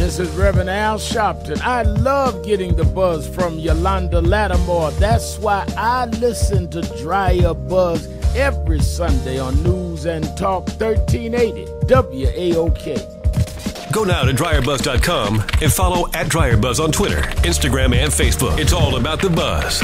This is Reverend Al Sharpton. I love getting the buzz from Yolanda Lattimore. That's why I listen to Dryer Buzz every Sunday on News and Talk 1380 WAOK. Go now to dryerbuzz.com and follow @DryerBuzz on Twitter, Instagram, and Facebook. It's all about the buzz.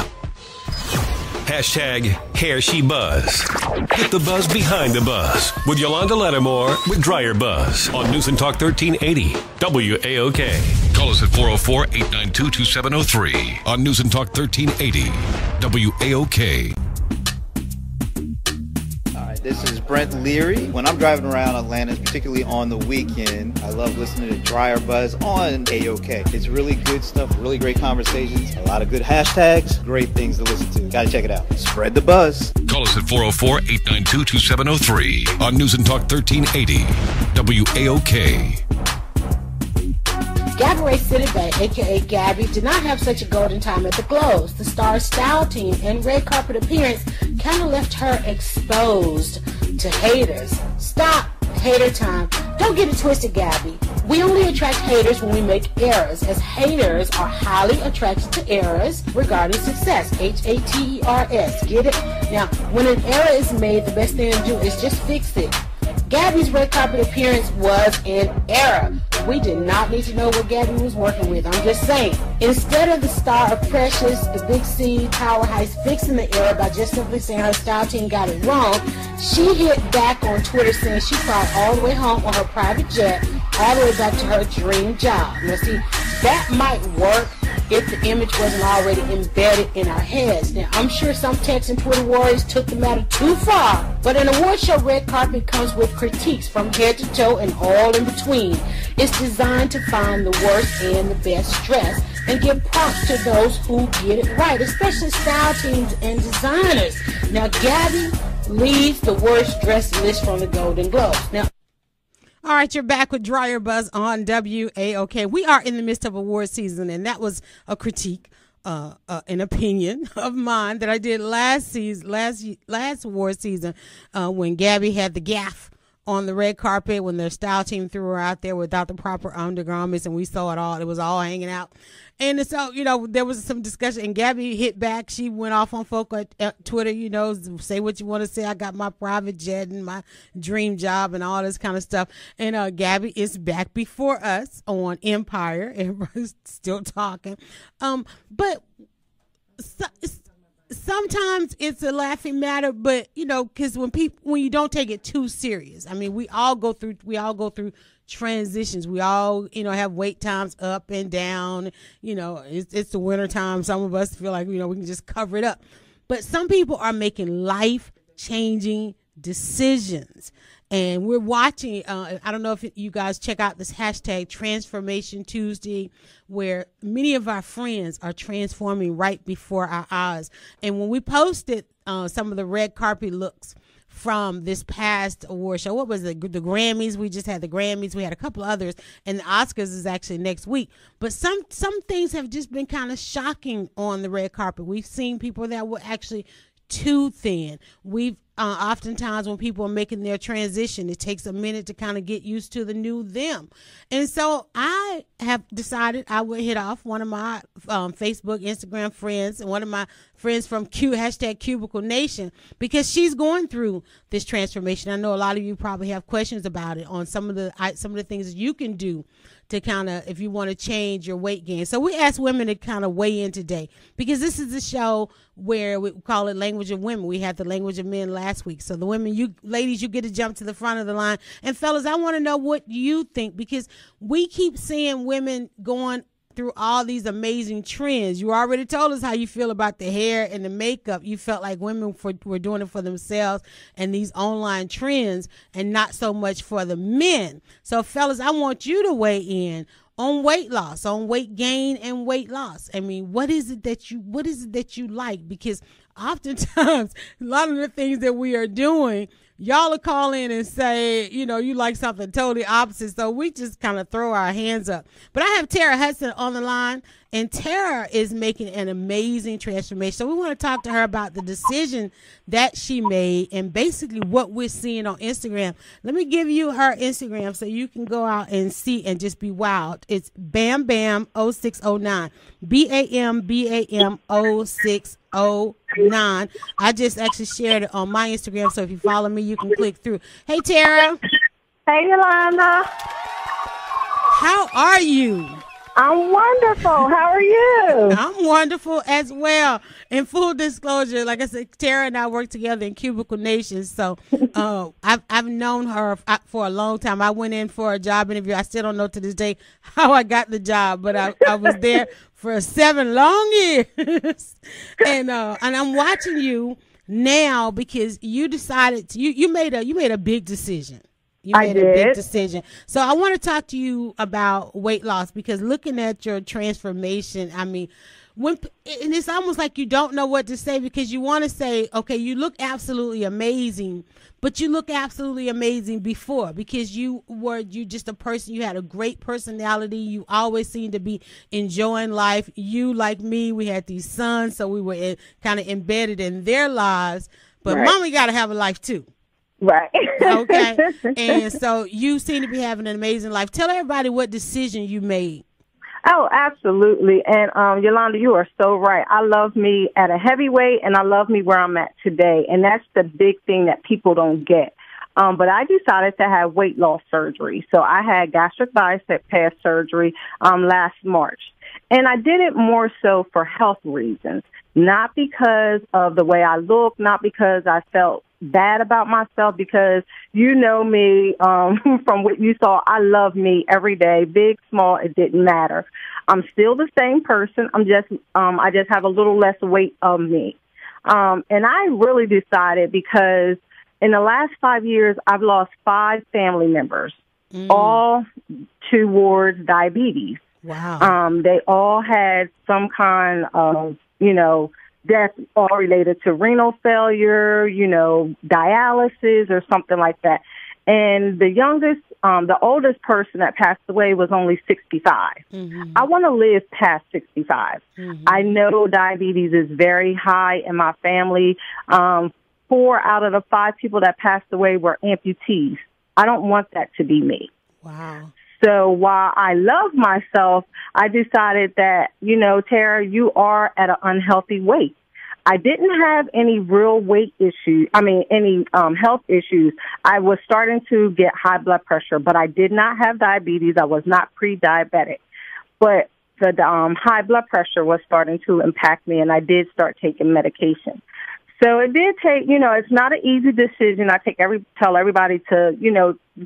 Hashtag #HairSheBuzz. Get the buzz behind the buzz with Yolanda Lattimore with Dryer Buzz on News and Talk 1380 WAOK. Call us at 404-892-2703 on News and Talk 1380 WAOK. This is Brent Leary. When I'm driving around Atlanta, particularly on the weekend, I love listening to Dryer Buzz on AOK. It's really good stuff, really great conversations, a lot of good hashtags, great things to listen to. Gotta check it out. Spread the buzz. Call us at 404-892-2703 on News and Talk 1380 WAOK. Gabourey Sidibe, a.k.a. Gabby, did not have such a golden time at the Globes. The star's style team and red carpet appearance kind of left her exposed to haters. Stop hater time. Don't get it twisted, Gabby. We only attract haters when we make errors, as haters are highly attracted to errors regarding success. Haters. Get it? Now, when an error is made, the best thing to do is just fix it. Gabby's red carpet appearance was an error. We did not need to know what Gabby was working with. I'm just saying. Instead of the star of Precious, the Big C, Tower Heights fixing the error by just simply saying her style team got it wrong, she hit back on Twitter saying she cried all the way home on her private jet, all the way back to her dream job. Now see, that might work if the image wasn't already embedded in our heads. Now, I'm sure some techs and Twitter warriors took the matter too far, but an award show red carpet comes with critiques from head to toe and all in between. It's designed to find the worst and the best dress and give props to those who get it right, especially style teams and designers. Now, Gabby leads the worst dress list from the Golden Globes. Now, all right, you're back with Dryer Buzz on WAOK. We are in the midst of award season, and that was a critique, an opinion of mine that I did last award season when Gabby had the gaffe on the red carpet when their style team threw her out there without the proper undergarments, and we saw it all. It was all hanging out. And so, there was some discussion, and Gabby hit back. She went off on folk at Twitter, say what you want to say. I got my private jet and my dream job and all this kind of stuff. And Gabby is back before us on Empire. Everybody's still talking. But sometimes it's a laughing matter, but because when you don't take it too serious. I mean, we all go through transitions. We all have wait times up and down. It's the winter time. Some of us feel like we can just cover it up, but some people are making life-changing decisions. And we're watching, I don't know if you guys check out this hashtag Transformation Tuesday, where many of our friends are transforming right before our eyes. And when we posted some of the red carpet looks from this past award show, what was it? The Grammys. We just had the Grammys. We had a couple others, and the Oscars is actually next week. But some things have just been kind of shocking on the red carpet. We've seen people that were actually too thin. We've oftentimes when people are making their transition, it takes a minute to kind of get used to the new them. And so I have decided I would hit off one of my Facebook, Instagram friends, and one of my friends from hashtag Cubicle Nation, because she's going through this transformation. I know a lot of you probably have questions about it on some of the things that you can do to kind of, if you want to change your weight gain. So we asked women to kind of weigh in today, because this is a show where we call it Language of Women. We had the Language of Men last week. So the women, you ladies, you get to jump to the front of the line. And fellas, I want to know what you think, because we keep seeing women going through all these amazing trends. You already told us how you feel about the hair and the makeup. You felt like women were doing it for themselves and these online trends, and not so much for the men. So fellas, I want you to weigh in on weight loss, on weight gain and weight loss. I mean, what is it that you like? Because oftentimes a lot of the things that we are doing y'all will call in and say, you know, you like something totally opposite. So we just kind of throw our hands up. But I have Tara Hudson on the line, and Tara is making an amazing transformation. So we want to talk to her about the decision that she made and basically what we're seeing on Instagram. Let me give you her Instagram so you can go out and see and just be wild. It's Bam Bam 0609. BAM 0609. I just actually shared it on my Instagram, so if you follow me, you can click through. Hey, Tara. Hey, Yolanda. How are you? I'm wonderful. How are you? I'm wonderful as well. In full disclosure, like I said, Tara and I work together in Cubicle Nation, so I've known her for a long time. I went in for a job interview. I still don't know to this day how I got the job, but I was there for 7 long years. And I'm watching you now because you decided you made a big decision. You made a big decision. So I want to talk to you about weight loss, because looking at your transformation, I mean, and it's almost like you don't know what to say, because you want to say, okay, you look absolutely amazing, but you look absolutely amazing before, because you just a person. You had a great personality. You always seemed to be enjoying life. You, like me, we had these sons, so we were kind of embedded in their lives. But Right. Mama got to have a life too. Right. Okay. And so you seem to be having an amazing life. Tell everybody what decision you made. Oh, absolutely. And Yolanda, you are so right. I love me at a heavyweight, and I love me where I'm at today. And that's the big thing that people don't get. But I decided to have weight loss surgery. So I had gastric bypass surgery last March. And I did it more so for health reasons, not because of the way I look, not because I felt bad about myself, because you know me from what you saw. I love me every day, big, small, it didn't matter. I'm still the same person. I just have a little less weight of me. And I really decided, because in the last 5 years, I've lost 5 family members, all towards diabetes. Wow. They all had some kind of, death, all related to renal failure, dialysis or something like that. And the oldest person that passed away was only 65. Mm-hmm. I want to live past 65. Mm-hmm. I know diabetes is very high in my family. 4 out of the 5 people that passed away were amputees. I don't want that to be me. Wow. So while I love myself, I decided that, Tara, you are at an unhealthy weight. I didn't have any real weight issues. Any health issues. I was starting to get high blood pressure, but I did not have diabetes. I was not pre-diabetic. But the high blood pressure was starting to impact me, and I did start taking medication. So it did take, it's not an easy decision. I tell everybody to,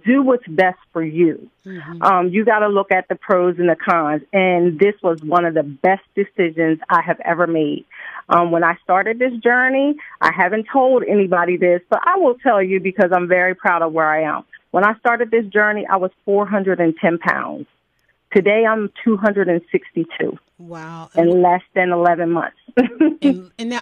do what's best for you. Mm-hmm. You got to look at the pros and the cons. And this was one of the best decisions I have ever made. When I started this journey, I haven't told anybody this, but I will tell you because I'm very proud of where I am. When I started this journey, I was 410 pounds. Today, I'm 262. Wow. In less than 11 months. and now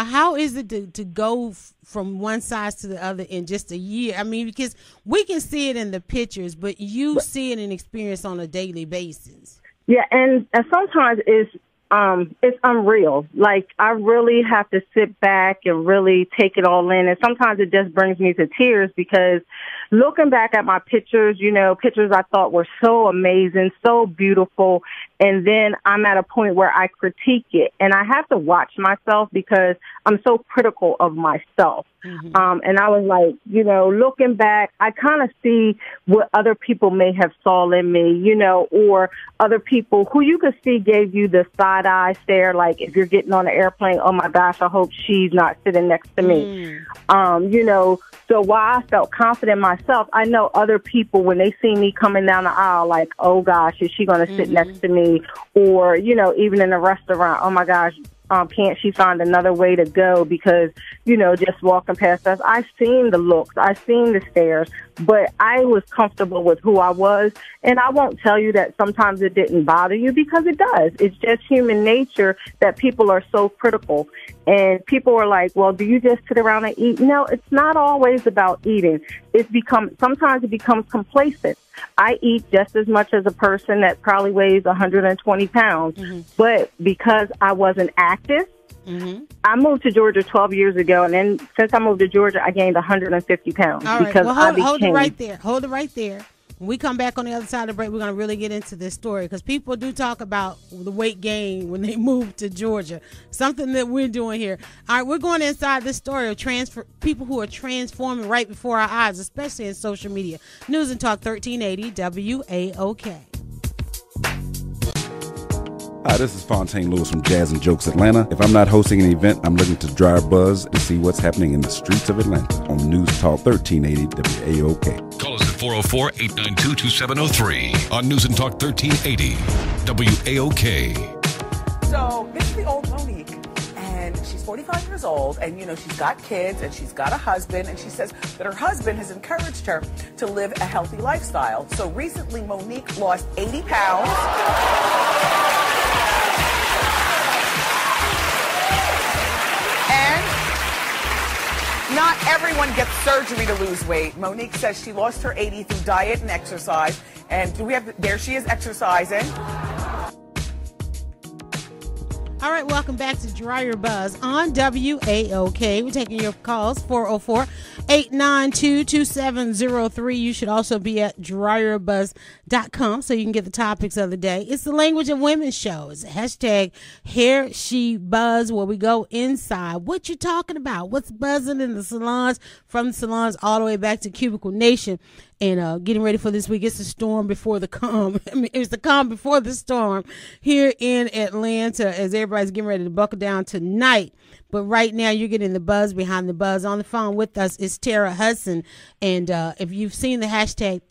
how is it to go from one size to the other in just a year? I mean, because we can see it in the pictures, but you see it and experience on a daily basis. Yeah, and sometimes it's unreal. Like, I really have to sit back and really take it all in. And sometimes it just brings me to tears, because looking back at my pictures, pictures I thought were so amazing, so beautiful. And then I'm at a point where I critique it, and I have to watch myself because I'm so critical of myself. Mm-hmm. And I was like, looking back, I kind of see what other people may have saw in me, or other people who you could see gave you the side eye stare. Like, if you're getting on an airplane, oh my gosh, I hope she's not sitting next to me. So while I felt confident myself, I know other people, when they see me coming down the aisle, like, oh gosh, is she going to sit next to me? Or, even in a restaurant, oh my gosh, can't she find another way to go? Because, just walking past us, I've seen the looks, I've seen the stares, but I was comfortable with who I was. And I won't tell you that sometimes it didn't bother you, because it does. It's just human nature that people are so critical. And people are like, well, do you just sit around and eat? No, it's not always about eating. Sometimes it becomes complacent. I eat just as much as a person that probably weighs 120 pounds. Mm-hmm. But because I wasn't active, mm-hmm. I moved to Georgia 12 years ago, and then since I moved to Georgia, I gained 150 pounds. All right. Because hold it right there. Hold it right there. When we come back on the other side of the break, we're going to really get into this story, because people do talk about the weight gain when they move to Georgia, something that we're doing here. All right, we're going inside this story of people who are transforming right before our eyes, especially in social media. News and Talk 1380 WAOK. Hi, this is Fontaine Lewis from Jazz and Jokes Atlanta. If I'm not hosting an event, I'm looking to Dryer Buzz and see what's happening in the streets of Atlanta on News Talk 1380 WAOK. Call us at 404-892-2703 on News and Talk 1380 WAOK. So this is the old Monique, and she's 45 years old, and she's got kids and she's got a husband, and she says that her husband has encouraged her to live a healthy lifestyle. So recently Monique lost 80 pounds. Not everyone gets surgery to lose weight. Monique says she lost her 80 through diet and exercise. And there she is exercising. All right, welcome back to Dryer Buzz on WAOK. We're taking your calls, 404-892-2703. You should also be at dryerbuzz.com so you can get the topics of the day. It's the Language of Women show. It's hashtag Hair She Buzz, where we go inside. What you talking about? What's buzzing in the salons, from the salons all the way back to Cubicle Nation. And getting ready for this week. It's the storm before the calm. It's the calm before the storm here in Atlanta, as everybody's getting ready to buckle down tonight. But right now, you're getting the buzz behind the buzz. On the phone with us is Tara Hudson. And if you've seen the hashtag,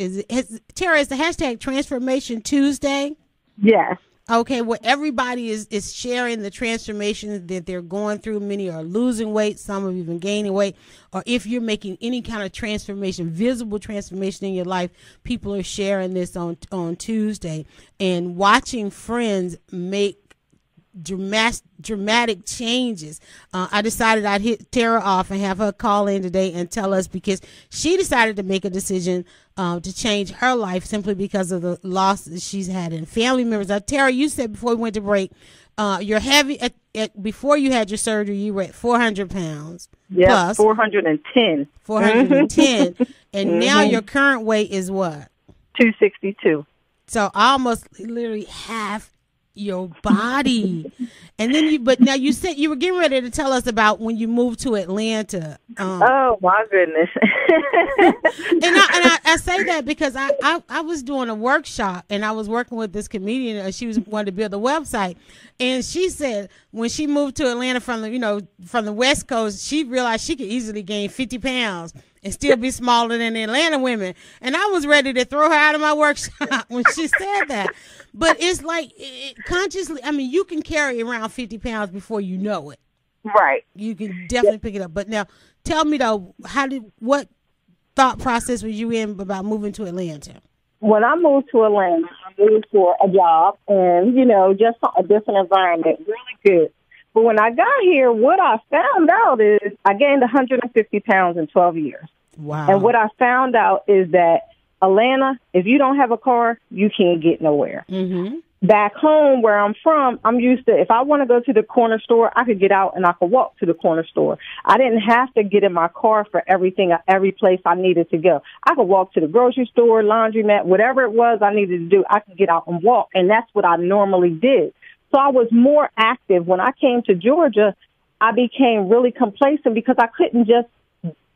Tara, is the hashtag Transformation Tuesday? Yes. Okay, well, everybody is sharing the transformation that they're going through. Many are losing weight. Some have even gaining weight. Or if you're making any kind of transformation, visible transformation in your life, people are sharing this on Tuesday. And watching friends make dramatic changes. I decided I'd hit Tara off and have her call in today and tell us, because she decided to make a decision to change her life simply because of the loss that she's had in family members. Now, Tara, you said before we went to break, you're heavy. Before you had your surgery, you were at 400 pounds. Yeah, 410. 410. And now your current weight is what? 262. So almost literally half your body. And then but now you said you were getting ready to tell us about when you moved to Atlanta. Oh my goodness. and I say that because I was doing a workshop, and I was working with this comedian, and she wanted to build a website. And she said when she moved to Atlanta from the West Coast, she realized she could easily gain 50 pounds and still be smaller than the Atlanta women. And I was ready to throw her out of my workshop when she said that. But it's like consciously, you can carry around 50 pounds before you know it. Right. You can definitely pick it up. But now tell me though, what thought process was you in about moving to Atlanta? When I moved to Atlanta, I moved for a job and, just a different environment, really good. But when I got here, what I found out is I gained 150 pounds in 12 years. Wow. And what I found out is that Atlanta, if you don't have a car, you can't get nowhere. Mm-hmm. Back home where I'm from, I'm used to, if I want to go to the corner store, I could get out and I could walk to the corner store. I didn't have to get in my car for every place I needed to go. I could walk to the grocery store, laundromat, whatever it was I needed to do, I could get out and walk. And that's what I normally did. So I was more active. When I came to Georgia, I became really complacent because I couldn't just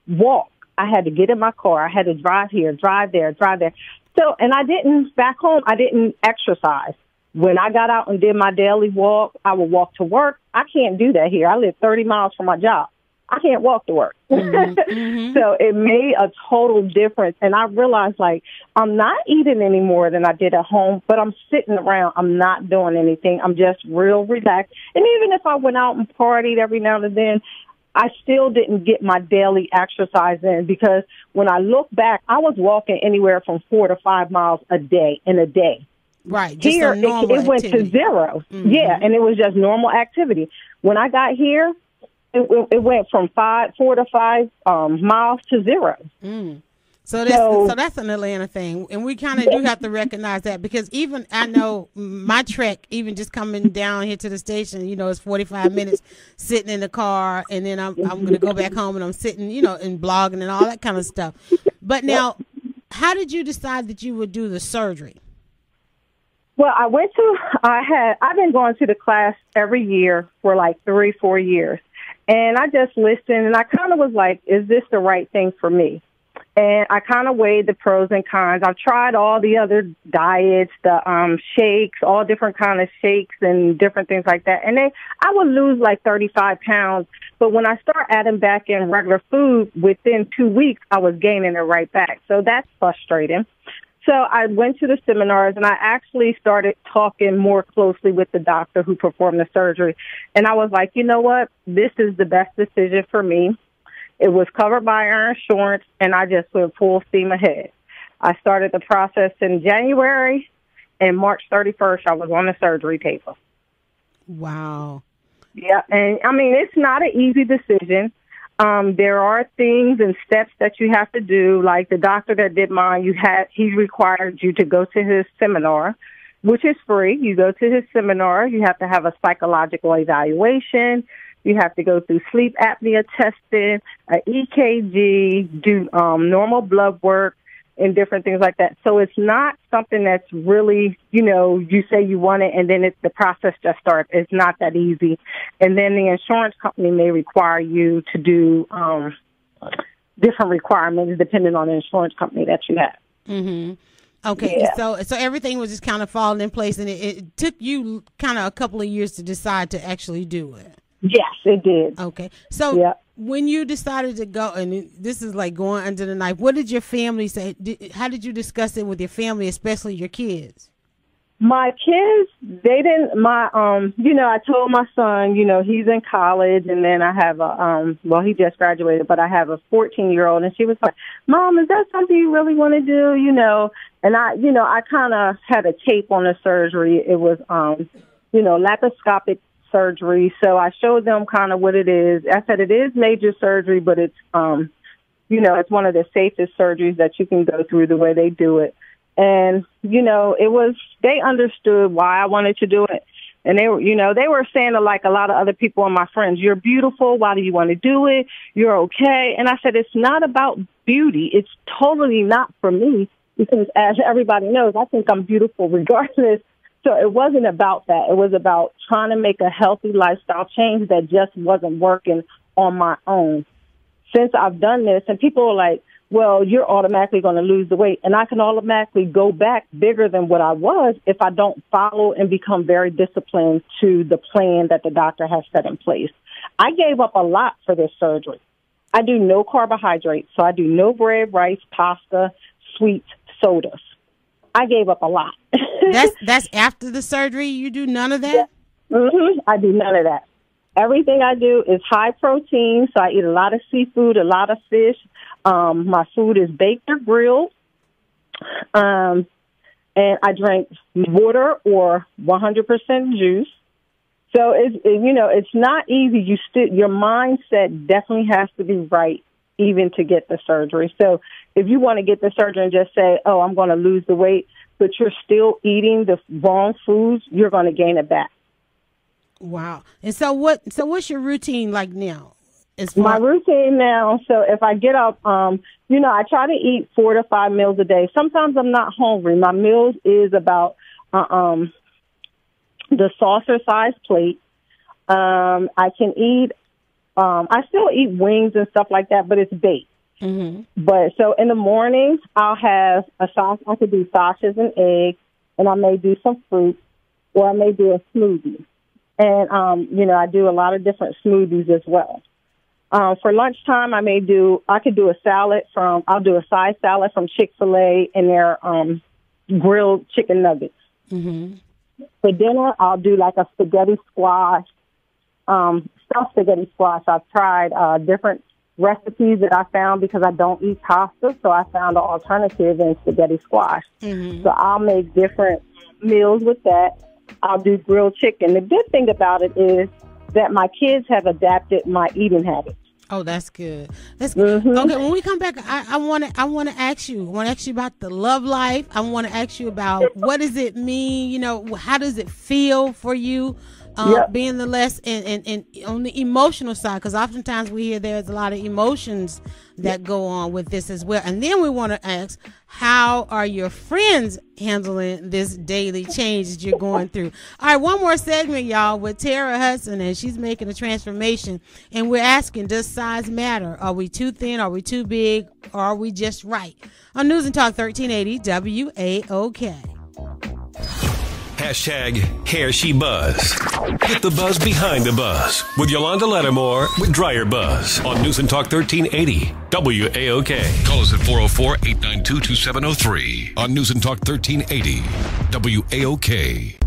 walk. I had to get in my car. I had to drive here, drive there, drive there. So, and back home, I didn't exercise. When I got out and did my daily walk, I would walk to work. I can't do that here. I live 30 miles from my job. I can't walk to work. Mm-hmm. So it made a total difference. And I realized, I'm not eating any more than I did at home, but I'm sitting around. I'm not doing anything. I'm just real relaxed. And even if I went out and partied every now and then, I still didn't get my daily exercise in, because when I look back, I was walking anywhere from 4 to 5 miles a day in a day. Right. Just Here, it went to 0. Mm-hmm. Yeah, and it was just normal activity. When I got here, it went from 4 to 5 miles to 0. Mm. So that's an Atlanta thing, and we kind of do have to recognize that, because even I know my trek, even just coming down here to the station, you know, it's 45 minutes sitting in the car, and then I'm going to go back home and I'm sitting, you know, and blogging and all that kind of stuff. But now, how did you decide that you would do the surgery? Well, I've been going to the class every year for like 3-4 years, and I just listened, and I kind of was like, is this the right thing for me? And I kind of weighed the pros and cons. I've tried all the other diets, the shakes, all different kind of shakes and different things like that. And I would lose like 35 pounds. But when I start adding back in regular food, within 2 weeks, I was gaining it right back. So that's frustrating. So I went to the seminars, and I actually started talking more closely with the doctor who performed the surgery. And I was like, you know what? This is the best decision for me. It was covered by our insurance, and I just went full steam ahead. I started the process in January, and March 31st, I was on the surgery table. Wow. Yeah, and I mean, it's not an easy decision. There are things and steps that you have to do. Like the doctor that did mine, he required you to go to his seminar, which is free. You go to his seminar. You have to have a psychological evaluation. You have to go through sleep apnea testing, an EKG, do normal blood work, and different things like that. So it's not something that's really, you know, you say you want it, and then the process just starts. It's not that easy. And then the insurance company may require you to do different requirements depending on the insurance company that you have. Mm-hmm. Okay, yeah. So everything was just kind of falling in place, and it took you kind of a couple of years to decide to actually do it. Yes, it did. Okay. So when you decided to go, and this is like going under the knife, what did your family say? How did you discuss it with your family, especially your kids? My kids, they didn't, I told my son, you know, he's in college, and then I have he just graduated, but I have a 14-year-old, and she was like, Mom, is that something you really want to do? You know, and I kind of had a tape on the surgery. It was, laparoscopic surgery. So I showed them kind of what it is. I said it is major surgery, but it's, it's one of the safest surgeries that you can go through the way they do it. And, they understood why I wanted to do it. And they were saying to like a lot of other people and my friends, you're beautiful. Why do you want to do it? You're okay. And I said, it's not about beauty. It's totally not for me, because as everybody knows, I think I'm beautiful regardless. So it wasn't about that. It was about trying to make a healthy lifestyle change that just wasn't working on my own. Since I've done this, and people are like, well, you're automatically going to lose the weight. And I can automatically go back bigger than what I was if I don't follow and become very disciplined to the plan that the doctor has set in place. I gave up a lot for this surgery. I do no carbohydrates, so I do no bread, rice, pasta, sweets, sodas. I gave up a lot. That's after the surgery? You do none of that? Yeah. Mm-hmm. I do none of that. Everything I do is high protein, so I eat a lot of seafood, a lot of fish. My food is baked or grilled. And I drink water or 100% juice. So it's not easy. Your mindset definitely has to be right even to get the surgery. So if you want to get the surgery and just say, oh, I'm going to lose the weight, but you're still eating the wrong foods, you're going to gain it back. Wow. And so what's your routine like now? My routine now, so if I get up, I try to eat 4 to 5 meals a day. Sometimes I'm not hungry. My meals is about the saucer-sized plate. I can eat, I still eat wings and stuff like that, but it's baked. Mm-hmm. But so in the mornings, I'll have a sauce. I could do sausages and eggs, and I may do some fruit, or I may do a smoothie. And, I do a lot of different smoothies as well. For lunchtime, I could do a I'll do a side salad from Chick-fil-A and their grilled chicken nuggets. Mm-hmm. For dinner, I'll do like a spaghetti squash, myself spaghetti squash. I've tried different recipes that I found because I don't eat pasta, so I found an alternative in spaghetti squash. So I'll make different meals with that. I'll do grilled chicken. The good thing about it is that my kids have adapted my eating habits. Oh, that's good. That's good. Okay, when we come back, I want to ask you. I want to ask you about the love life. I want to ask you about what does it mean. You know, how does it feel for you being the less and on the emotional side? Because oftentimes we hear there's a lot of emotions that go on with this as well. And then we want to ask, how are your friends handling this daily change that you're going through? All right, one more segment, y'all, with Tara Hudson, and she's making a transformation. And we're asking, does size matter? Are we too thin? Are we too big? Or are we just right? On News and Talk 1380 WAOK. Hashtag Hair She Buzz. Get the buzz behind the buzz with Yolanda Lattimore with Dryer Buzz on News and Talk 1380 WAOK. Call us at 404-892-2703 on News and Talk 1380 WAOK.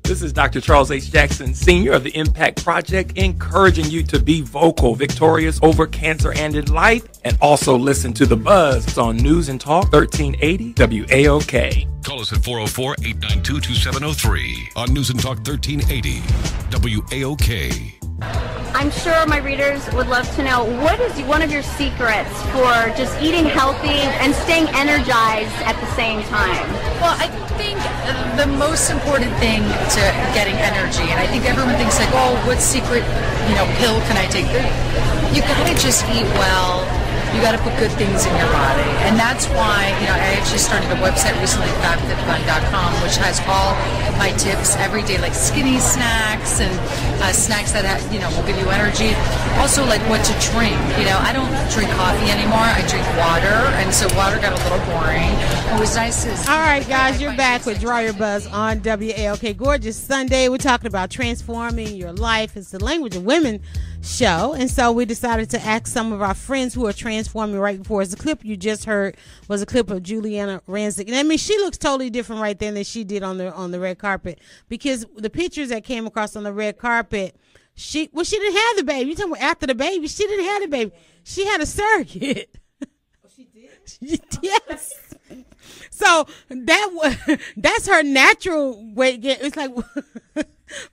This is Dr. Charles H. Jackson, Sr. of the Impact Project, encouraging you to be vocal, victorious over cancer and in life, and also listen to The Buzz. It's on News and Talk 1380 WAOK. Call us at 404-892-2703 on News and Talk 1380 WAOK. I'm sure my readers would love to know, what is one of your secrets for just eating healthy and staying energized at the same time? Well, I think the most important thing to getting energy, and I think everyone thinks like, oh, what secret, pill can I take? You gotta just eat well. You got to put good things in your body. And that's why, I actually started a website recently, FabFitFun.com, which has all my tips every day, like skinny snacks and snacks that, will give you energy. Also, like what to drink. I don't drink coffee anymore. I drink water. And so water got a little boring. It was nice. All right, guys, you're back with Dryer Buzz on WAOK. Gorgeous Sunday. We're talking about transforming your life. It's the Language of Women show, and so we decided to ask some of our friends who are transforming right before us. The clip you just heard was a clip of Juliana Rancic, and I mean, she looks totally different right then than she did on the red carpet, because the pictures that came across on the red carpet, she didn't have the baby. You talking about after the baby? She didn't have the baby. She had a surrogate. Oh, she did? Yes. So that's her natural way. It's like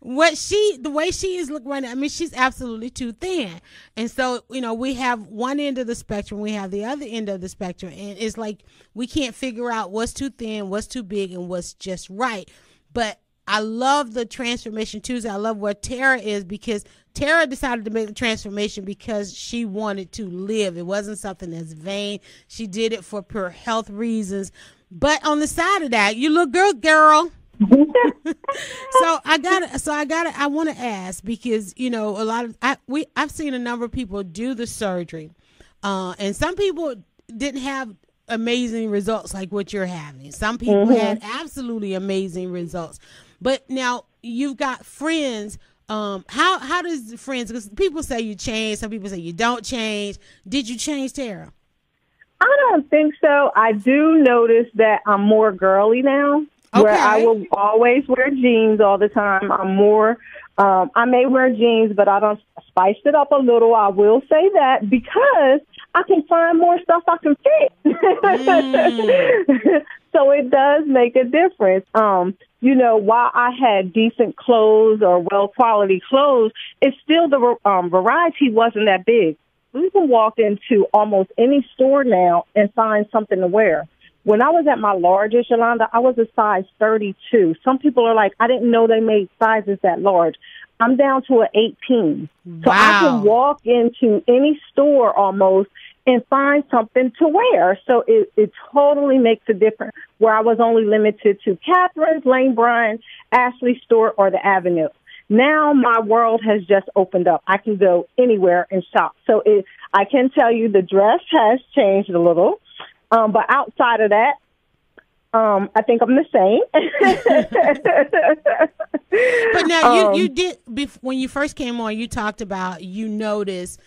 the way she is looking right now. I mean, she's absolutely too thin. And so, we have one end of the spectrum, we have the other end of the spectrum, and it's like we can't figure out what's too thin, what's too big, and what's just right. But I love the Transformation Tuesday. I love where Tara is, because Tara decided to make the transformation because she wanted to live. It wasn't something that's vain. She did it for pure health reasons. But on the side of that, you look good, girl. I want to ask, because I've seen a number of people do the surgery, and some people didn't have amazing results like what you're having. Some people had absolutely amazing results. But now you've got friends. How does the friends? Because people say you change, some people say you don't change. Did you change, Tara? I don't think so. I do notice that I'm more girly now. Okay. Where I will always wear jeans all the time. I'm more, I may wear jeans, but I don't spice it up a little. I will say that, because I can find more stuff I can fit. So it does make a difference. While I had decent clothes or well-quality clothes, it's still the variety wasn't that big. We can walk into almost any store now and find something to wear. When I was at my largest, Yolanda, I was a size 32. Some people are like, I didn't know they made sizes that large. I'm down to an 18. Wow. So I can walk into any store almost and find something to wear. So it totally makes a difference, where I was only limited to Catherine's, Lane Bryant, Ashley Stewart, or the Avenue. Now my world has just opened up. I can go anywhere and shop. So I can tell you the dress has changed a little. But outside of that, I think I'm the same. But now you did, when you first came on, you talked about you noticed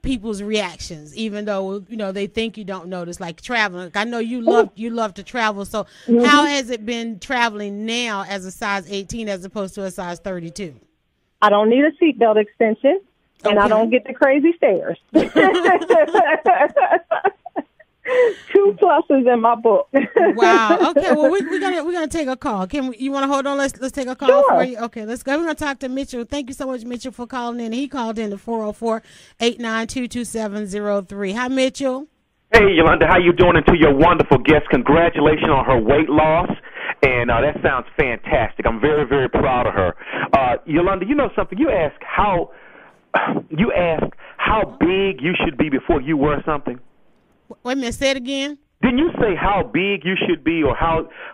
people's reactions, even though they think you don't notice, like traveling. Like, I know you love to travel. So how has it been traveling now as a size 18 as opposed to a size 32? I don't need a seatbelt extension, and I don't get the crazy stairs. 2 pluses in my book. Wow. Okay. Well, we're gonna take a call. You want to hold on? Let's take a call for you. Okay. Let's go. We're gonna talk to Mitchell. Thank you so much, Mitchell, for calling in. He called in to 404-892-2703. Hi, Mitchell. Hey, Yolanda. How you doing? And to your wonderful guest, congratulations on her weight loss. And that sounds fantastic. I'm very, very proud of her. Yolanda, you know something? You ask how big you should be before you wear something. Wait a minute, say it again. Didn't you say how big you should be or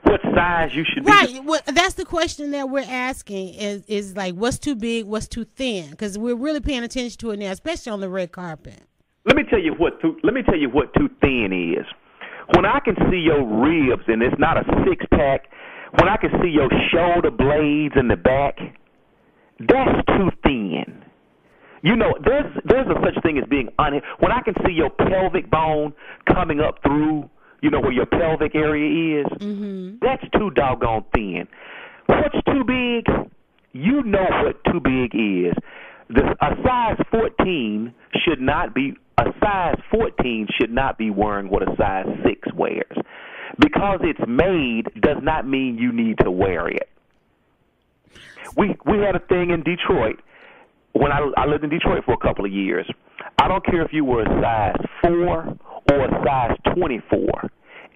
what size you should be? Right. Well, that's the question that we're asking is like what's too big, what's too thin? Because we're really paying attention to it now, especially on the red carpet. Let me tell you what too thin is. When I can see your ribs and it's not a 6-pack, when I can see your shoulder blades in the back, that's too thin. You know, there's a such thing as being when I can see your pelvic bone coming up through, you know, where your pelvic area is, that's too doggone thin. What's too big? You know what too big is. A size 14 should not be wearing what a size 6 wears. Because it's made does not mean you need to wear it. We had a thing in Detroit. When I lived in Detroit for a couple of years, I don't care if you were a size 4 or a size 24.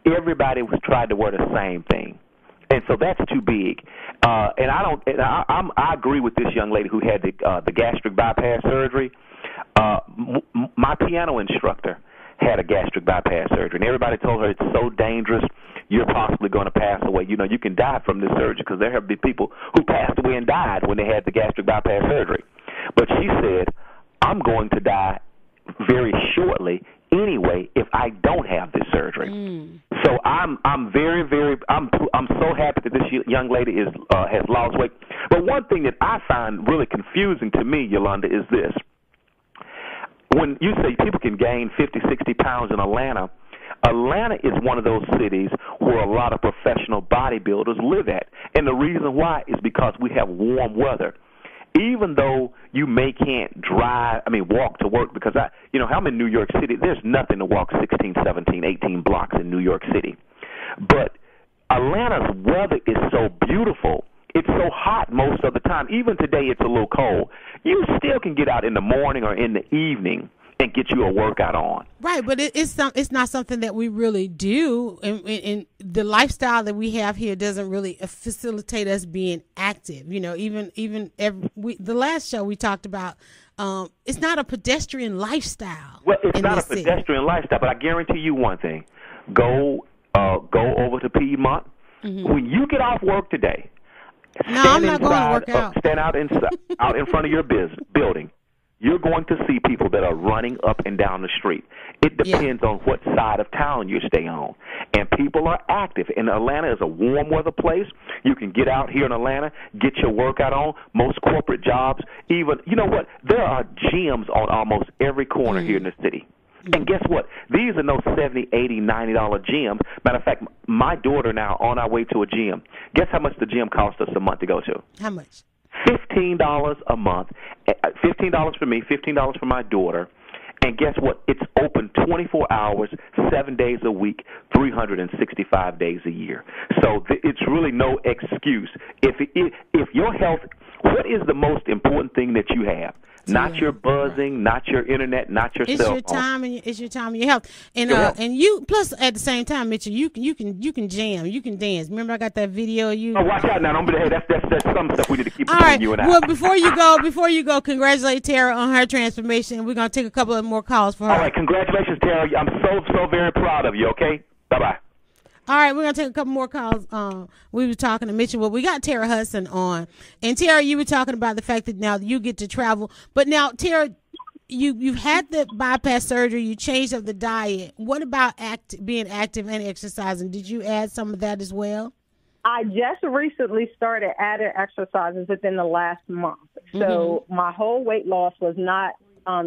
Everybody was trying to wear the same thing, and so that's too big. And I agree with this young lady who had the gastric bypass surgery. My piano instructor had a gastric bypass surgery, and everybody told her it's so dangerous. You're possibly going to pass away. You know, you can die from this surgery because there have been people who passed away and died when they had the gastric bypass surgery. But she said, I'm going to die very shortly anyway if I don't have this surgery. So I'm very, very, I'm so happy that this young lady has lost weight. But one thing that I find really confusing to me, Yolanda, is this. When you say people can gain 50, 60 pounds in Atlanta is one of those cities where a lot of professional bodybuilders live at. And the reason why is because we have warm weather. Even though you can't walk to work, because I'm in New York City. There's nothing to walk 16, 17, 18 blocks in New York City. But Atlanta's weather is so beautiful. It's so hot most of the time. Even today it's a little cold. You still can get out in the morning or in the evening and get you a workout on. Right, but it's not something that we really do, and the lifestyle that we have here doesn't really facilitate us being active. You know, the last show we talked about, it's not a pedestrian lifestyle. Well, it's not a pedestrian lifestyle, but I guarantee you one thing: go over to Piedmont. When you get off work today, I'm not going to work out. Stand out in front of your building. You're going to see people that are running up and down the street. It depends on what side of town you stay on. And people are active. And Atlanta is a warm weather place. You can get out here in Atlanta, get your workout on. Most corporate jobs, even, you know what? There are gyms on almost every corner here in the city. And guess what? These are no $70, $80, $90 gyms. Matter of fact, my daughter now on our way to a gym. Guess how much the gym costs us a month to go to? How much? $15 a month. $15 for me, $15 for my daughter. And guess what? It's open 24 hours, 7 days a week, 365 days a year. So it's really no excuse. If your health, what is the most important thing that you have? Not your buzzing, not your internet, not your cell phone. It's your time and your health. And you plus at the same time, Mitchell, you can jam, you can dance. Remember I got that video of you. Oh, watch out now! Hey, that's some stuff we need to keep between all right. You and I. Well, before you go, congratulate Tara on her transformation. We're gonna take a couple of more calls for her. All right, congratulations, Tara. I'm so very proud of you. Okay, bye. All right, we're going to take a couple more calls. We were talking to Mitchell, but we got Tara Hudson on. And Tara, you were talking about the fact that now you get to travel. But now, Tara, you've had the bypass surgery. You changed up the diet. What about being active and exercising? Did you add some of that as well? I just recently started adding exercises within the last month. So my whole weight loss was not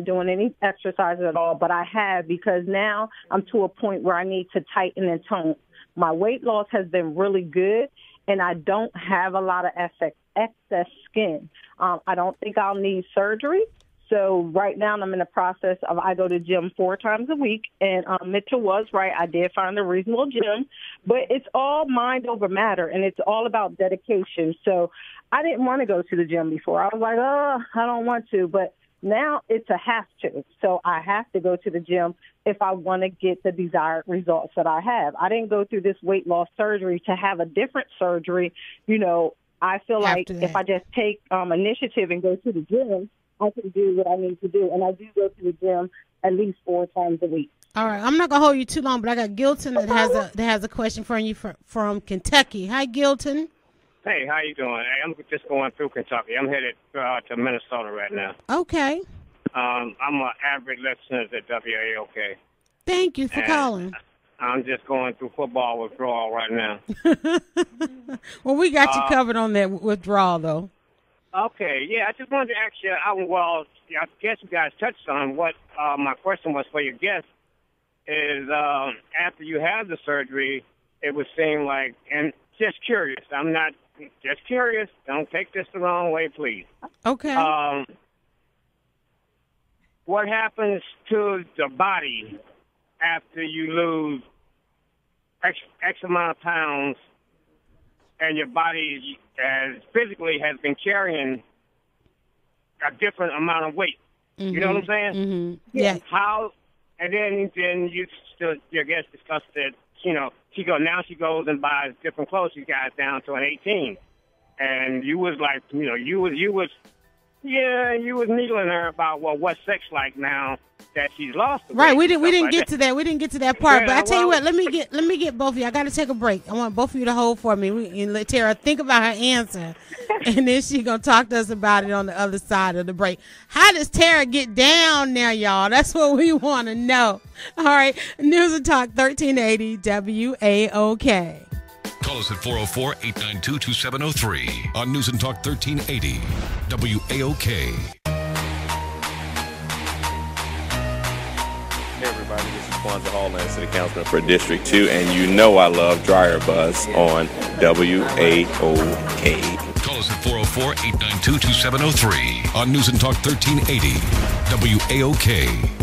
doing any exercises at all, but I have because now I'm to a point where I need to tighten and tone. My weight loss has been really good, and I don't have a lot of excess skin. I don't think I'll need surgery. So right now I'm in the process of, I go to gym 4 times a week, and Mitchell was right. I did find a reasonable gym, but it's all mind over matter, and it's all about dedication. So I didn't want to go to the gym before. I was like, oh, I don't want to, but now it's a have to. So I have to go to the gym if I want to get the desired results that I have. I didn't go through this weight loss surgery to have a different surgery. You know, I feel like if I just take initiative and go to the gym, I can do what I need to do. And I do go to the gym at least 4 times a week. All right. I'm not going to hold you too long, but I got Gilton that has a question for you from Kentucky. Hi, Gilton. Hey, how you doing? Hey, I'm just going through Kentucky. I'm headed to Minnesota right now. Okay. I'm an average listener to WAOK. Thank you for calling. I'm just going through football withdrawal right now. Well, we got you covered on that withdrawal, though. Okay, yeah, I just wanted to ask you, I guess you guys touched on what my question was for your guest, is after you had the surgery, it would seem like, and just curious, I'm not, just curious, don't take this the wrong way, please. Okay. What happens to the body after you lose X amount of pounds and your body physically has been carrying a different amount of weight? Mm-hmm. You know what I'm saying? Mm-hmm. Yeah. How, and then you still, your guest discussed that, you know, she goes and buys different clothes. She got down to an 18. And you was like, you know, you was needling her about, well, what's sex like now that she's lost the right. weight. We didn't get to that. We didn't get to that part. But I tell you what, let me get both of you. I got to take a break. I want both of you to hold for me and let Tara think about her answer, and then she's gonna talk to us about it on the other side of the break. How does Tara get down now, y'all? That's what we want to know. All right, News and Talk 1380 WAOK. Call us at 404-892-2703 on News and Talk 1380 WAOK. Hey everybody, this is Kwanzaa Hallland, City Councilman for District 2, and you know I love Dryer Buzz on WAOK. Call us at 404-892-2703 on News and Talk 1380 WAOK.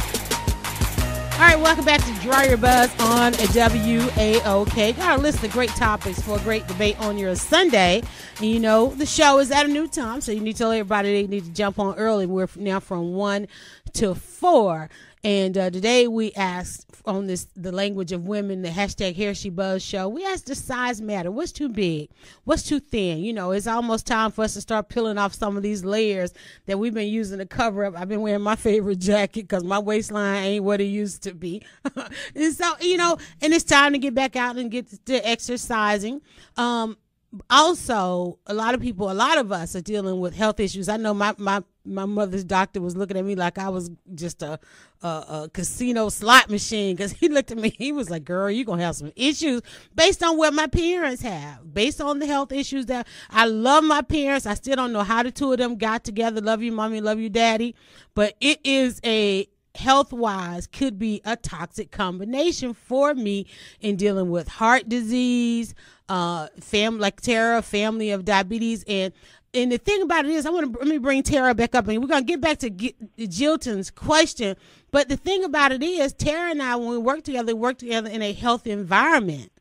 All right, welcome back to Dryer Buzz on WAOK. Got a list of great topics for a great debate on your Sunday. And you know, the show is at a new time, so you need to tell everybody they need to jump on early. We're now from 1 to 4. And today we asked on the language of women, the hashtag Here She Buzz show, we asked, does size matter? What's too big? What's too thin? You know, it's almost time for us to start peeling off some of these layers that we've been using to cover up. I've been wearing my favorite jacket because my waistline ain't what it used to be. And so, you know, and it's time to get back out and get to exercising. Also, a lot of us are dealing with health issues. I know my mother's doctor was looking at me like I was just a casino slot machine, because he looked at me, he was like, girl, you're going to have some issues based on what my parents have, based on the health issues that I love my parents. I still don't know how the two of them got together. Love you, mommy, love you, daddy. But it is health-wise, could be a toxic combination for me in dealing with heart disease, like Tara, family of diabetes. And the thing about it is, let me bring Tara back up, and we're going to get back to Jilton's question. But the thing about it is, Tara and I, when we work together in a healthy environment.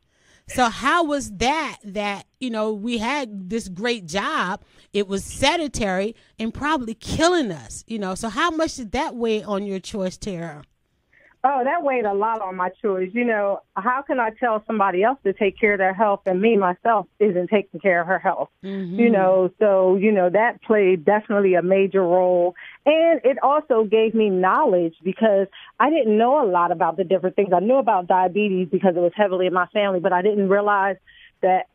So how was that, you know, we had this great job, it was sedentary and probably killing us, you know. So how much did that weigh on your choice, Tara? Oh, that weighed a lot on my choice. You know, how can I tell somebody else to take care of their health and me, myself, isn't taking care of her health? Mm-hmm. You know, so, you know, that played definitely a major role. And it also gave me knowledge, because I didn't know a lot about the different things. I knew about diabetes because it was heavily in my family, but I didn't realize that,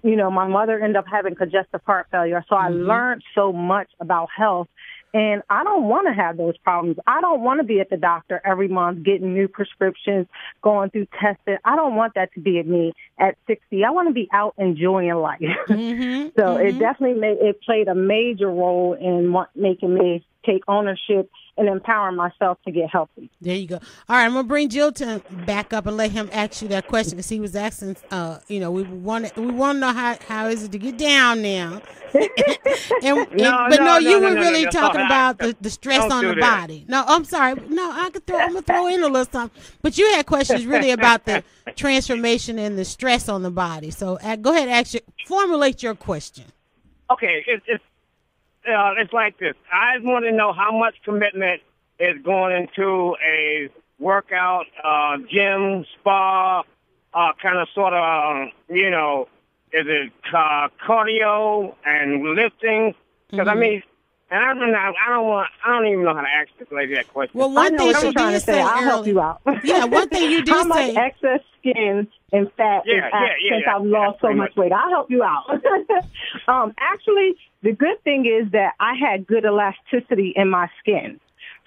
you know, my mother ended up having congestive heart failure. So I learned so much about health. And I don't want to have those problems. I don't want to be at the doctor every month getting new prescriptions, going through testing. I don't want that to be at me at 60. I want to be out enjoying life. So it definitely played a major role in making me take ownership and empowering myself to get healthy. There you go. All right, I'm gonna bring Jilton back up and let him ask you that question because he was asking. We want to know how is it to get down now. You were really talking about the stress on the body. No, I'm sorry. No, I'm gonna throw in a little something. But you had questions really about the transformation and the stress on the body. So go ahead, formulate your question. Okay, it's like this. I just want to know how much commitment is going into a workout, gym, spa, kind of sort of, is it cardio and lifting? Because I mean, and I don't even know how to ask this lady that question. Well, one thing she did say, I'll help you out. Yeah, one thing you did how say. How much excess skin and fat is since I've lost so much weight? I'll help you out. Actually, the good thing is that I had good elasticity in my skin.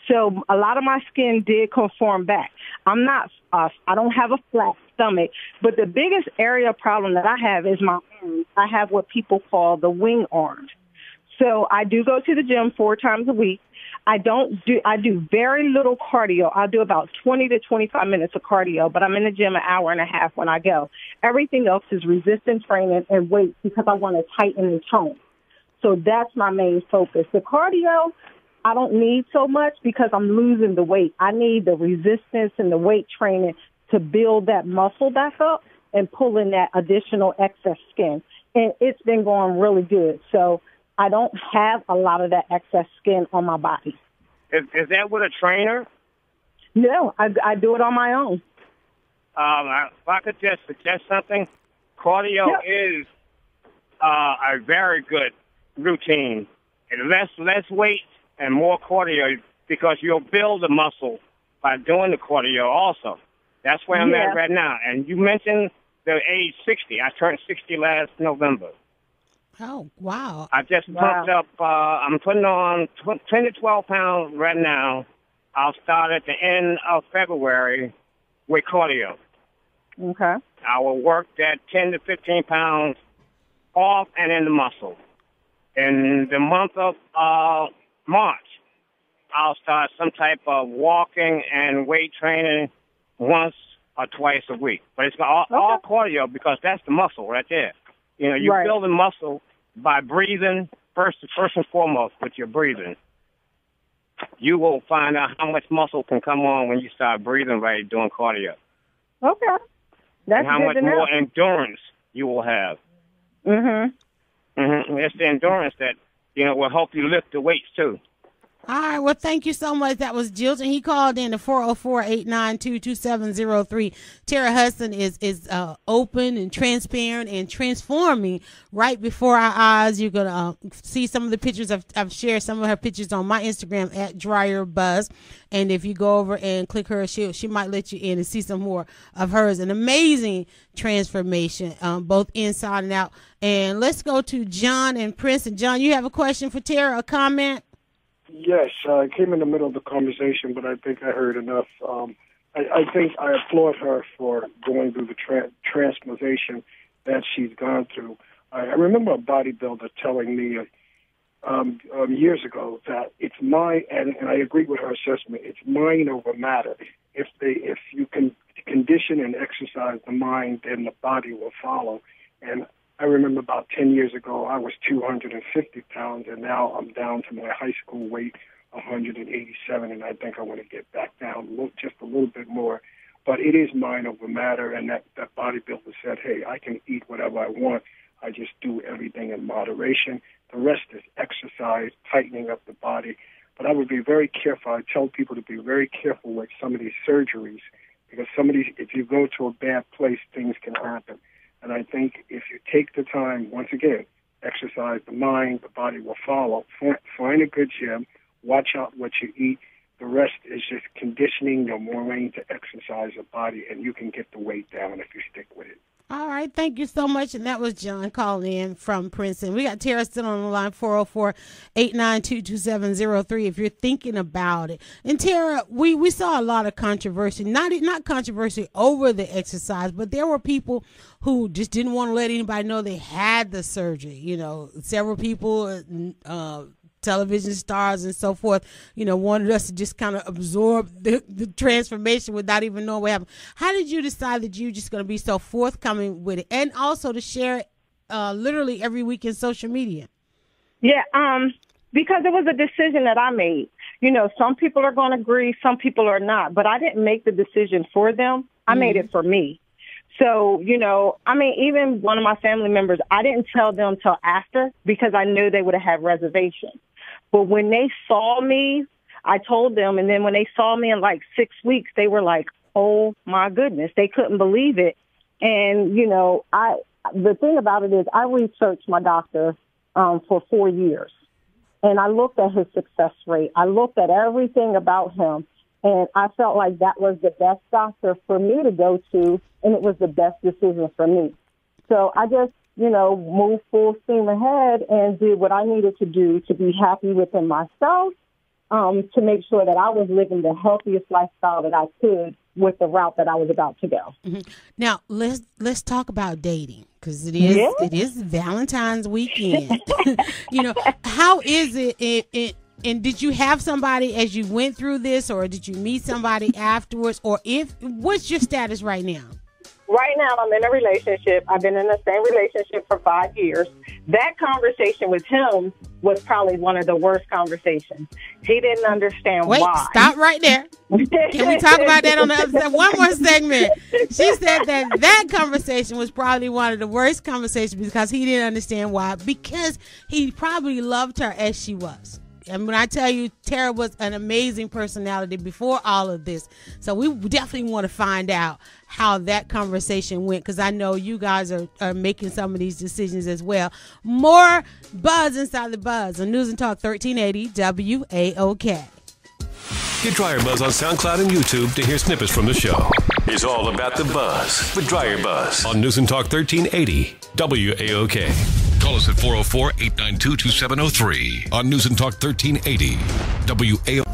So a lot of my skin did conform back. I don't have a flat stomach, but the biggest area problem that I have is my arms. I have what people call the wing arms. So I do go to the gym 4 times a week. I do very little cardio. I'll do about 20 to 25 minutes of cardio, but I'm in the gym an hour and a half when I go. Everything else is resistance training and weight because I want to tighten and tone. So that's my main focus. The cardio, I don't need so much because I'm losing the weight. I need the resistance and the weight training to build that muscle back up and pull in that additional excess skin. And it's been going really good. So I don't have a lot of that excess skin on my body. Is that with a trainer? No, I do it on my own. If I could just suggest something, cardio is a very good routine. And less weight and more cardio because you'll build the muscle by doing the cardio also. That's where I'm at right now. And you mentioned the age 60. I turned 60 last November. Oh, wow. I just pumped up. I'm putting on 10 to 12 pounds right now. I'll start at the end of February with cardio. Okay. I will work that 10 to 15 pounds off and in the muscle. In the month of March, I'll start some type of walking and weight training once or twice a week. But it's all cardio because that's the muscle right there. You build the muscle by breathing first and foremost with your breathing. You will find out how much muscle can come on when you start breathing right doing cardio. Okay. That's and how much more endurance you will have. It's the endurance that, will help you lift the weights too. All right. Well, thank you so much. That was Jilton. He called in to 404-892-2703. Tara Hudson is open and transparent and transforming right before our eyes. You're going to see some of the pictures. I've shared some of her pictures on my Instagram at Dryer Buzz. And if you go over and click her, she might let you in and see some more of hers. An amazing transformation, both inside and out. And let's go to John and Prince. And John, you have a question for Tara, a comment? Yes, I came in the middle of the conversation, but I think I heard enough. I think I applaud her for going through the transformation that she's gone through. I remember a bodybuilder telling me years ago that it's mind, and I agree with her assessment, it's mind over matter. If you can condition and exercise the mind, then the body will follow. And I remember about 10 years ago, I was 250 pounds, and now I'm down to my high school weight, 187, and I think I want to get back down just a little bit more. But it is mind over matter, and that bodybuilder said, hey, I can eat whatever I want. I just do everything in moderation. The rest is exercise, tightening up the body. But I would be very careful. I tell people to be very careful with some of these surgeries, because if you go to a bad place, things can happen. And I think if you take the time, once again, exercise the mind, the body will follow. Find a good gym. Watch out what you eat. The rest is just conditioning your mind to exercise your body, and you can get the weight down if you stick with it. All right. Thank you so much. And that was John calling in from Princeton. We got Tara still on the line, 404-892-2703, if you're thinking about it. And Tara, we saw a lot of controversy, not controversy over the exercise, but there were people who just didn't want to let anybody know they had the surgery. Several people television stars and so forth, wanted us to just kind of absorb the transformation without even knowing what happened. How did you decide that you're just going to be so forthcoming with it, and also to share it literally every week in social media? Yeah, because it was a decision that I made. Some people are going to agree, some people are not, but I didn't make the decision for them. I made it for me. So, even one of my family members, I didn't tell them till after because I knew they would have had reservations. But when they saw me, I told them. And then when they saw me in like 6 weeks, they were like, oh, my goodness. They couldn't believe it. And, the thing about it is I researched my doctor for 4 years. And I looked at his success rate. I looked at everything about him. And I felt like that was the best doctor for me to go to, and it was the best decision for me. So I just, moved full steam ahead and did what I needed to do to be happy within myself, to make sure that I was living the healthiest lifestyle that I could with the route that I was about to go. Mm-hmm. Now, let's talk about dating, because it is Valentine's weekend. How is it? And did you have somebody as you went through this, or did you meet somebody afterwards, or what's your status right now? Right now, I'm in a relationship. I've been in the same relationship for 5 years. That conversation with him was probably one of the worst conversations. He didn't understand why. Wait, stop right there. Can we talk about that on the other side? One more segment. She said that conversation was probably one of the worst conversations because he didn't understand why. Because he probably loved her as she was. And when I tell you, Tara was an amazing personality before all of this. So we definitely want to find out how that conversation went, because I know you guys are making some of these decisions as well. More Buzz Inside the Buzz on News and Talk 1380 WAOK. Get Dryer Buzz on SoundCloud and YouTube to hear snippets from the show. It's all about the buzz with Dryer Buzz on News and Talk 1380 WAOK. Call us at 404-892-2703 on News and Talk 1380 WAOK.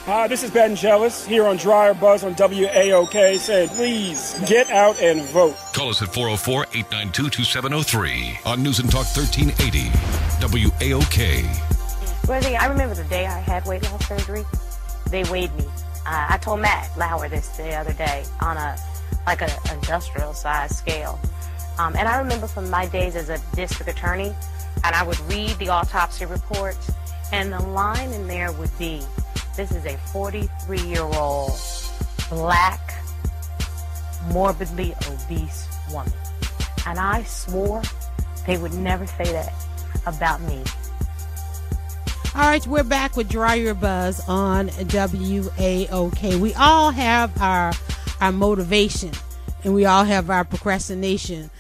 Hi, this is Ben Jealous here on Dryer Buzz on WAOK saying, please get out and vote. Call us at 404-892-2703 on News and Talk 1380 WAOK. Rosie, I remember the day I had weight loss surgery. They weighed me. I told Matt Lauer this the other day on an industrial size scale. And I remember from my days as a district attorney, and I would read the autopsy reports, and the line in there would be, this is a 43-year-old black, morbidly obese woman. And I swore they would never say that about me. All right, we're back with Dryer Buzz on WAOK. We all have our motivation, and we all have our procrastination,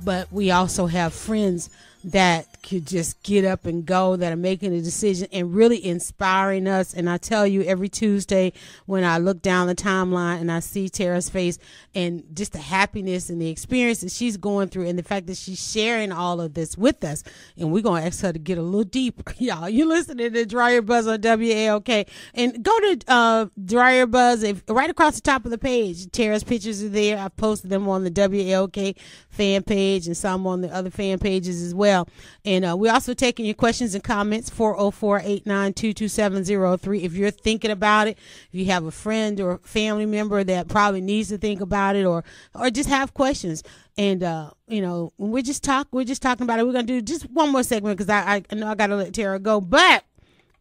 but we also have friends that could just get up and go, that are making a decision and really inspiring us. And I tell you, every Tuesday when I look down the timeline and I see Tara's face and just the happiness and the experience that she's going through and the fact that she's sharing all of this with us, and we're going to ask her to get a little deeper. Y'all, you're listening to Dryer Buzz on WAOK. And go to Dryer Buzz. Right across the top of the page, Tara's pictures are there. I've posted them on the WAOK fan page and some on the other fan pages as well. And we're also taking your questions and comments, 404-892-2703. If you're thinking about it, if you have a friend or family member that probably needs to think about it, or just have questions. And, we're just talking about it. We're going to do just one more segment because I know I got to let Tara go, but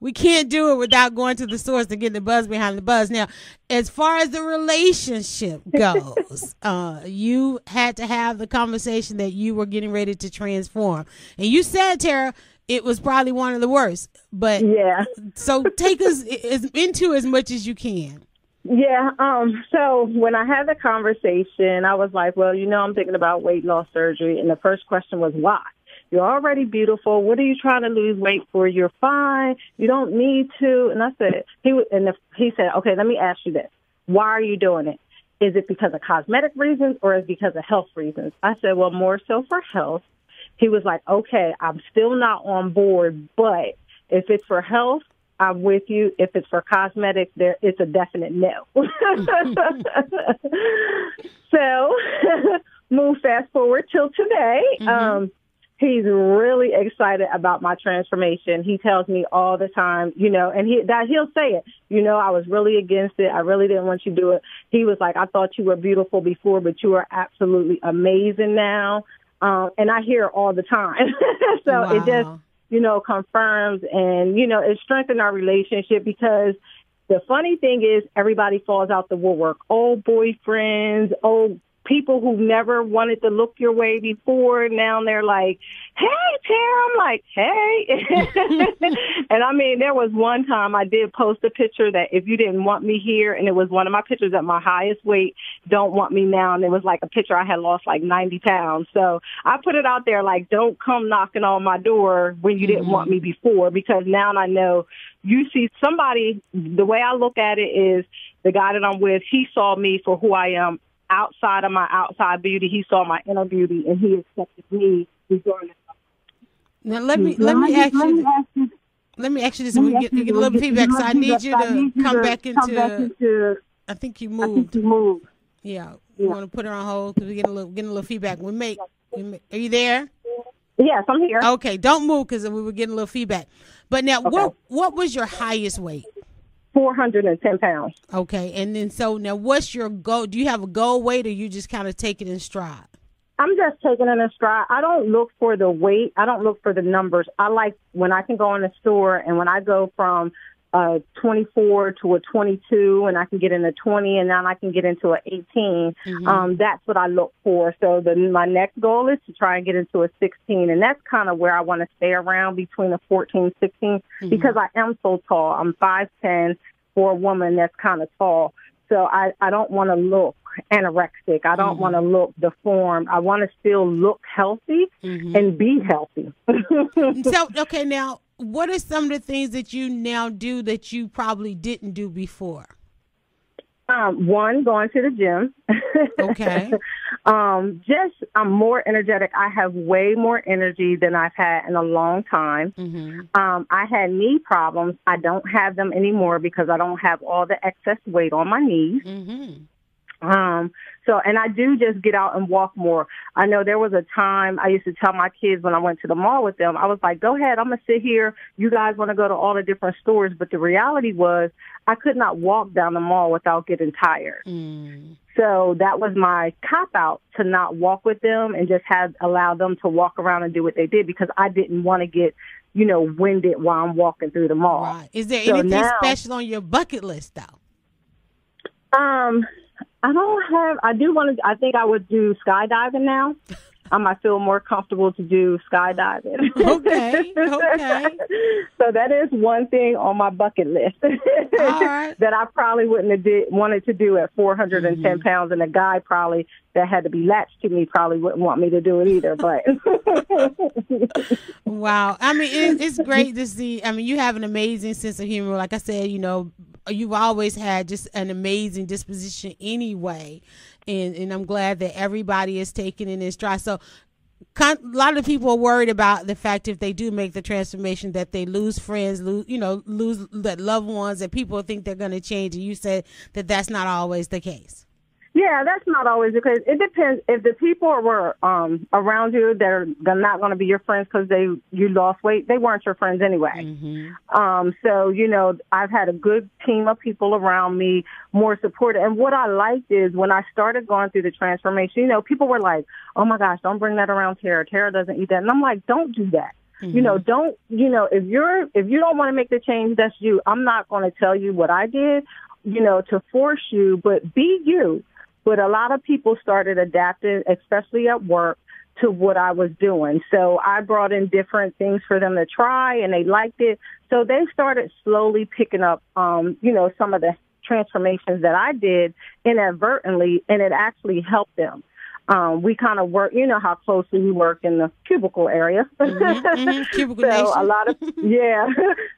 we can't do it without going to the source to get the buzz behind the buzz. Now, as far as the relationship goes, you had to have the conversation that you were getting ready to transform. And you said, Tara, it was probably one of the worst. But yeah. So take us into as much as you can. Yeah. So when I had the conversation, I was like, well, I'm thinking about weight loss surgery. And the first question was, why? You're already beautiful. What are you trying to lose weight for? You're fine. You don't need to. And I said, he said, okay, let me ask you this. Why are you doing it? Is it because of cosmetic reasons or is it because of health reasons? I said, well, more so for health. He was like, okay, I'm still not on board, but if it's for health, I'm with you. If it's for cosmetics, it's a definite no. So move fast forward till today. Mm-hmm. He's really excited about my transformation. He tells me all the time, you know, and he'll say it, you know, I was really against it. I really didn't want you to do it. He was like, I thought you were beautiful before, but you are absolutely amazing now. And I hear it all the time. So It just, you know, confirms and, you know, it strengthened our relationship because the funny thing is everybody falls out the woodwork. Old boyfriends, old people who never wanted to look your way before, now they're like, hey, Tara. I'm like, hey. And I mean, there was one time I did post a picture that if you didn't want me here, and it was one of my pictures at my highest weight, don't want me now. And it was like a picture I had lost like 90 pounds. So I put it out there like, don't come knocking on my door when you didn't want me before, because now I know you see somebody, the way I look at it is the guy that I'm with, he saw me for who I am. Outside of my outside beauty, he saw my inner beauty, and he accepted me. Now let me ask you this. We get a little feedback, so I need you to come back into. I think you moved. Yeah, we want to put her on hold because we're getting a little feedback. Are you there? Yes, I'm here. Okay, don't move because we were getting a little feedback. But now, what was your highest weight? 410 pounds. Okay, and then so now what's your goal? Do you have a goal weight or you just kind of take it in stride? I'm just taking it in stride. I don't look for the weight. I don't look for the numbers. I like when I can go in the store and when I go from 24 to a 22 and I can get into 20 and then I can get into an 18. That's what I look for. So my next goal is to try and get into a 16. And that's kind of where I want to stay around between a 14, 16 because I am so tall. I'm 5'10" for a woman that's kind of tall. So I don't want to look anorexic. I don't want to look deformed. I want to still look healthy and be healthy. So, okay, now, what are some of the things that you now do that you probably didn't do before? One, going to the gym. Okay. I'm more energetic. I have way more energy than I've had in a long time. I had knee problems. I don't have them anymore because I don't have all the excess weight on my knees. And I do just get out and walk more. I know there was a time I used to tell my kids when I went to the mall with them, I was like, go ahead, I'm going to sit here. You guys want to go to all the different stores. But the reality was I could not walk down the mall without getting tired. So that was my cop-out to not walk with them and just allow them to walk around and do what they did because I didn't want to get, winded while I'm walking through the mall. Right. Is there anything special on your bucket list, though? I think I would do skydiving now. I feel more comfortable to do skydiving. Okay. So that is one thing on my bucket list that I probably wouldn't have wanted to do at 410 pounds. And a guy probably that had to be latched to me probably wouldn't want me to do it either. But wow. I mean, it's great to see. I mean, you have an amazing sense of humor. Like I said, you've always had just an amazing disposition anyway. And I'm glad that everybody is taking it in stride. So a lot of people are worried about the fact if they do make the transformation that they lose friends, lose that loved ones, that people think they're going to change. And you said that that's not always the case. Yeah, that's not always the case. It depends. If the people were around you that are not going to be your friends because you lost weight, they weren't your friends anyway. So, I've had a good team of people around me, more supportive. And what I liked is when I started going through the transformation, people were like, oh, my gosh, don't bring that around Tara. Tara doesn't eat that. And I'm like, don't do that. If you don't want to make the change, that's you. I'm not going to tell you what I did, to force you, but be you. But a lot of people started adapting, especially at work, to what I was doing. So I brought in different things for them to try, and they liked it. So they started slowly picking up, some of the transformations that I did inadvertently, and it actually helped them. We kind of work, how closely we work in the cubicle area. Cubicle so nation.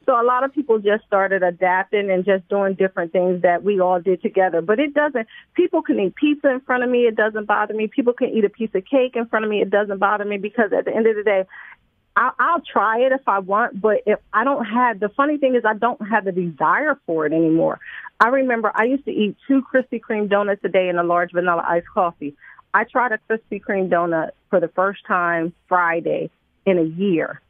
So a lot of people just started adapting and just doing different things that we all did together. But people can eat pizza in front of me. It doesn't bother me. People can eat a piece of cake in front of me. It doesn't bother me because at the end of the day, I'll try it if I want, but if I don't have, the funny thing is I don't have the desire for it anymore. I remember I used to eat 2 Krispy Kreme donuts a day and a large vanilla iced coffee. I tried a Krispy Kreme donut for the first time Friday, in a year.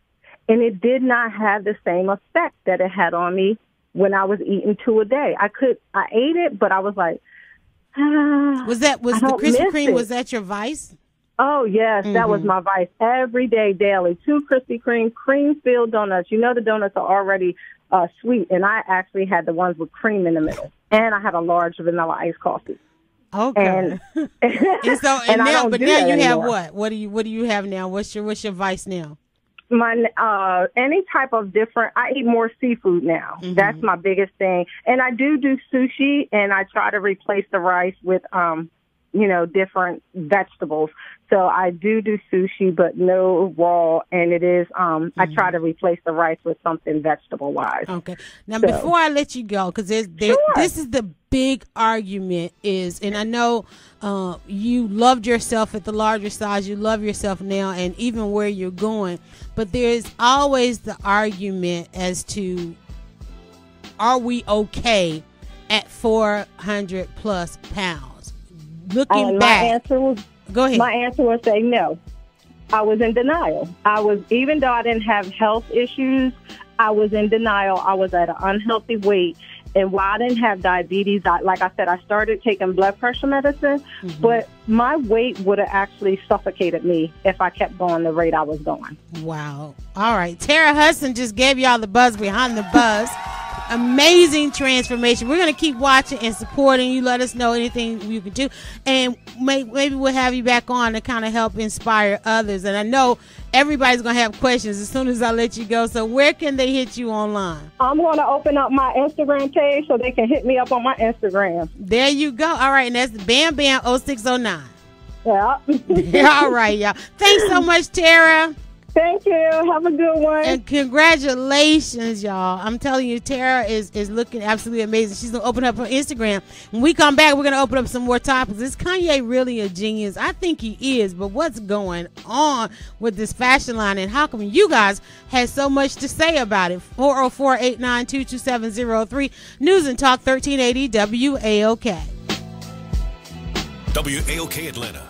And it did not have the same effect that it had on me when I was eating 2 a day. I ate it, but I was like, was the Krispy Kreme, was that your vice? Oh, yes, that was my vice. Every day, daily, 2 Krispy Kreme cream-filled donuts. You know the donuts are already sweet, and I actually had the ones with cream in the middle. And I had a large vanilla iced coffee. Okay. And so, and now, but now you anymore. have what? What do you have now? What's your vice now? Any type of different. I eat more seafood now. That's my biggest thing. And I do sushi, and I try to replace the rice with different vegetables. So I do sushi, but no raw. And it is, I try to replace the rice with something vegetable-wise. Okay. Now, before I let you go, because this is the big argument is, and I know you loved yourself at the larger size, you love yourself now, and even where you're going. But there's always the argument as to, are we okay at 400 plus pounds? Looking back, go ahead. My answer was say no. I was in denial. Even though I didn't have health issues, I was in denial. I was at an unhealthy weight. And while I didn't have diabetes, like I said, I started taking blood pressure medicine, but my weight would have actually suffocated me if I kept going the rate I was going. Wow. All right. Tara Hudson just gave y'all the buzz behind the buzz. Amazing transformation. We're going to keep watching and supporting you. Let us know anything you can do. And maybe we'll have you back on to kind of help inspire others. And I know everybody's going to have questions as soon as I let you go. So where can they hit you online? I'm going to open up my Instagram page so they can hit me up on my Instagram. There you go. All right. And that's Bam Bam 0609. Yeah. All right, y'all. Thanks so much, Tara. Thank you. Have a good one. And congratulations, y'all. I'm telling you, Tara is looking absolutely amazing. She's going to open up her Instagram. When we come back, we're going to open up some more topics. Is Kanye really a genius? I think he is, but what's going on with this fashion line, and how come you guys had so much to say about it? 404-892-2703. News and Talk 1380 WAOK. WAOK Atlanta.